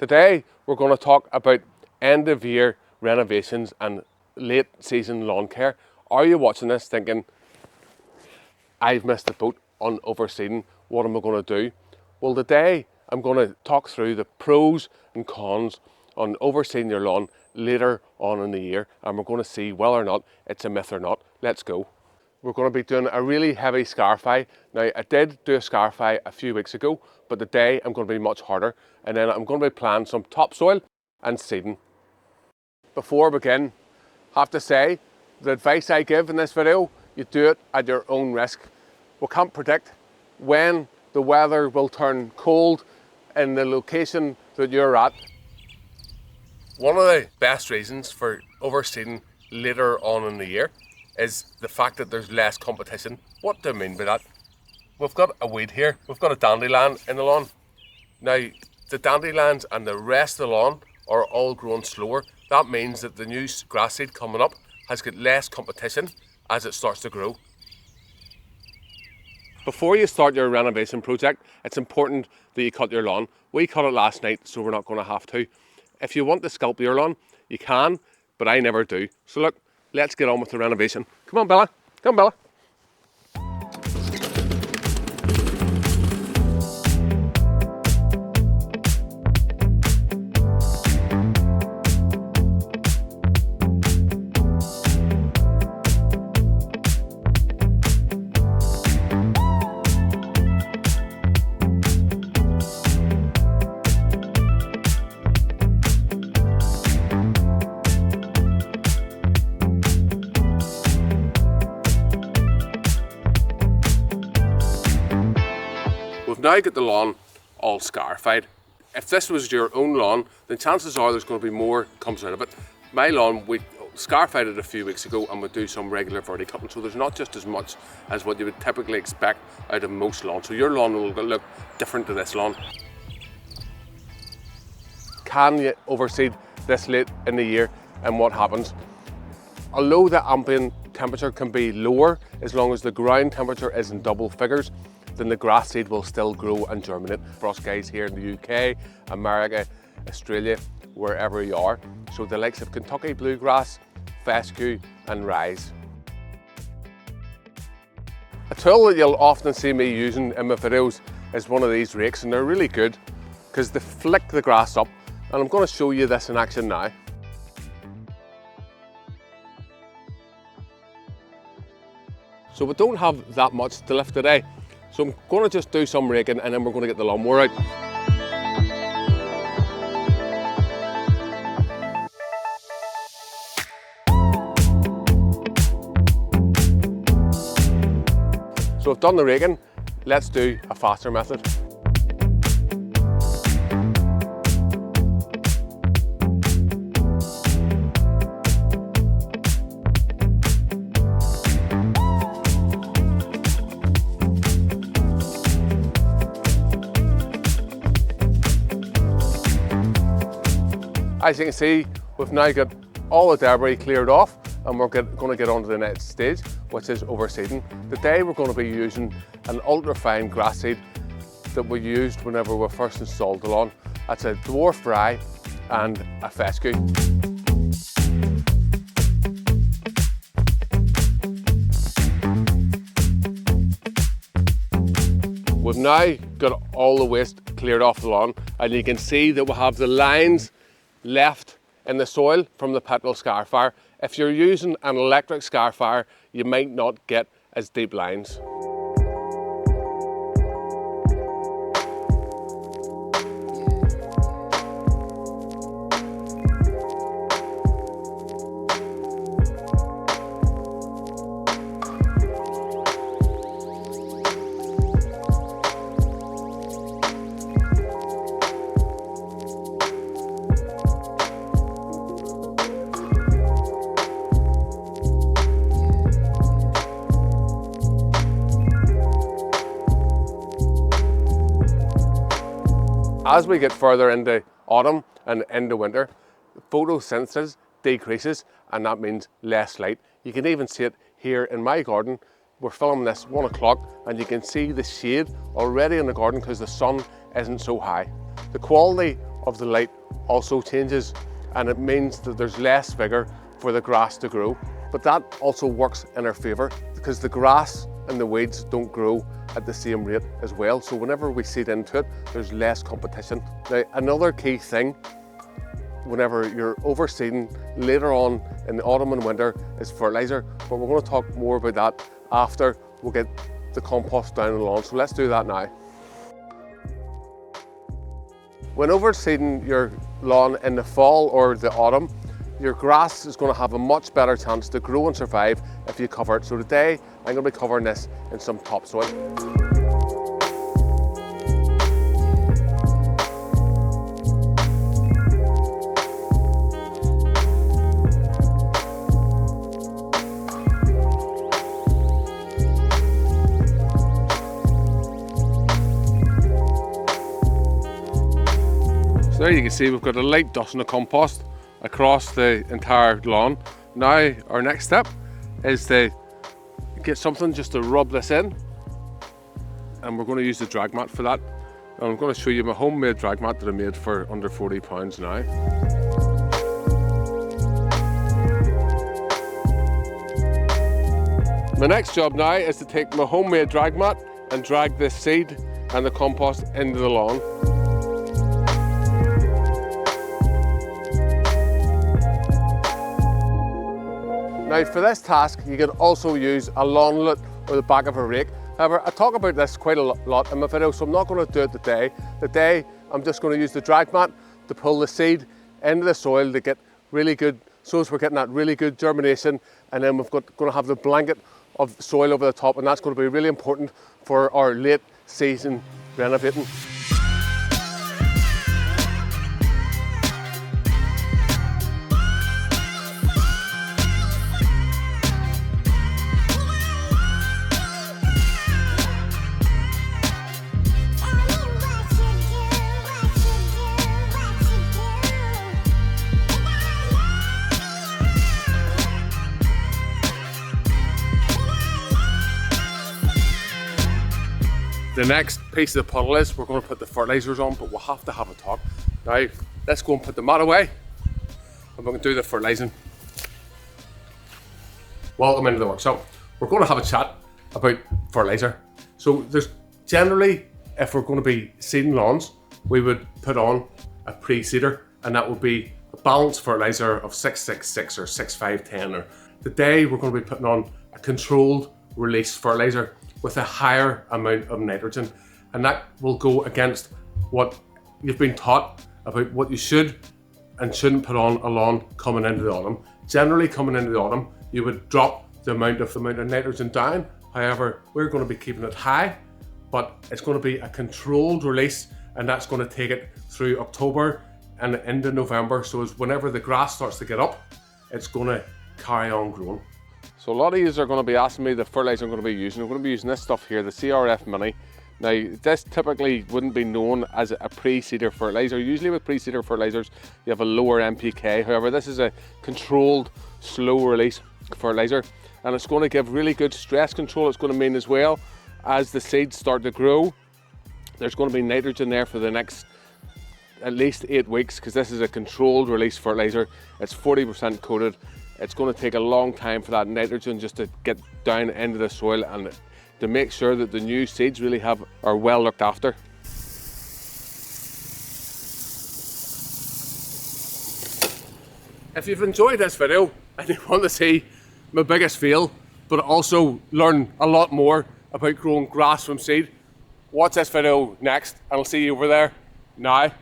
Today we're going to talk about end of year renovations and late season lawn care. Are you watching this thinking, I've missed the boat on overseeding, what am I going to do? Well, today I'm going to talk through the pros and cons on overseeding your lawn later on in the year, and we're going to see whether or not it's a myth or not. Let's go. We're going to be doing a really heavy scarify. Now, I did do a scarify a few weeks ago, but today I'm going to be much harder, and then I'm going to be planting some topsoil and seeding. Before we begin, I have to say, the advice I give in this video, you do it at your own risk. We can't predict when the weather will turn cold in the location that you're at. One of the best reasons for overseeding later on in the year is the fact that there's less competition. What do I mean by that? We've got a weed here, we've got a dandelion in the lawn. Now, the dandelions and the rest of the lawn are all growing slower. That means that the new grass seed coming up has got less competition as it starts to grow. Before you start your renovation project, it's important that you cut your lawn. We cut it last night, so we're not going to have to. If you want to sculpt your lawn, you can, but I never do. So look, let's get on with the renovation. Come on, Bella. Come on, Bella. We've now got the lawn all scarified. If this was your own lawn, then chances are there's going to be more comes out of it. My lawn, we scarified it a few weeks ago and we do some regular verticutting, so there's not just as much as what you would typically expect out of most lawns. So your lawn will look different to this lawn. Can you overseed this late in the year, and what happens? Although the ambient temperature can be lower, as long as the ground temperature is in double figures, then the grass seed will still grow and germinate. For us guys here in the UK, America, Australia, wherever you are. So the likes of Kentucky bluegrass, fescue and rise. A tool that you'll often see me using in my videos is one of these rakes, and they're really good because they flick the grass up, and I'm going to show you this in action now. So we don't have that much to lift today. So I'm going to just do some raking and then we're going to get the lawnmower out. So I've done the raking, let's do a faster method. As you can see, we've now got all the debris cleared off, and we're going to get on to the next stage, which is overseeding. Today we're going to be using an ultra-fine grass seed that we used whenever we first installed the lawn. That's a dwarf rye and a fescue. We've now got all the waste cleared off the lawn, and you can see that we have the lines left in the soil from the petrol scarifier. If you're using an electric scarifier, you might not get as deep lines. As we get further into autumn and into winter, photosynthesis decreases, and that means less light. You can even see it here in my garden. We're filming this 1 o'clock and you can see the shade already in the garden because the sun isn't so high. The quality of the light also changes, and it means that there's less vigour for the grass to grow. But that also works in our favour because the grass and the weeds don't grow at the same rate as well. So whenever we seed into it, there's less competition. Now, another key thing whenever you're overseeding later on in the autumn and winter is fertiliser, but we're going to talk more about that after we get the compost down the lawn. So let's do that now. When overseeding your lawn in the fall or the autumn, your grass is going to have a much better chance to grow and survive if you cover it. So today I'm going to be covering this in some topsoil. So there you can see we've got a light dusting of compost across the entire lawn. Now our next step is to get something just to rub this in, and we're going to use the drag mat for that. And I'm going to show you my homemade drag mat that I made for under £40 now. My next job now is to take my homemade drag mat and drag this seed and the compost into the lawn. Now for this task, you can also use a lawnlet or the back of a rake. However, I talk about this quite a lot in my video, so I'm not going to do it today. Today, I'm just going to use the drag mat to pull the seed into the soil to get really good, so as we're getting that really good germination, and then going to have the blanket of soil over the top, and that's going to be really important for our late season renovating. The next piece of the puzzle is we're going to put the fertilisers on, but we'll have to have a talk. Now, let's go and put the mat away and we can do the fertilising. Welcome into the workshop. We're going to have a chat about fertiliser. So there's generally, if we're going to be seeding lawns, we would put on a pre-seeder, and that would be a balanced fertiliser of 666 or 6510. Or today we're going to be putting on a controlled release fertiliser with a higher amount of nitrogen, and that will go against what you've been taught about what you should and shouldn't put on a lawn coming into the autumn. Generally, coming into the autumn, you would drop the amount of nitrogen down. However, we're going to be keeping it high, but it's going to be a controlled release, and that's going to take it through October and into November. So as whenever the grass starts to get up, it's going to carry on growing. So a lot of you are going to be asking me the fertiliser I'm going to be using. I'm going to be using this stuff here, the CRF Mini. Now, this typically wouldn't be known as a pre-seeder fertiliser. Usually with pre-seeder fertilisers, you have a lower NPK. However, this is a controlled, slow release fertiliser, and it's going to give really good stress control. It's going to mean as well, as the seeds start to grow, there's going to be nitrogen there for the next at least 8 weeks, because this is a controlled release fertiliser. It's 40% coated. It's going to take a long time for that nitrogen just to get down into the soil and to make sure that the new seeds really are well looked after. If you've enjoyed this video and you want to see my biggest fail, but also learn a lot more about growing grass from seed, watch this video next, and I'll see you over there now.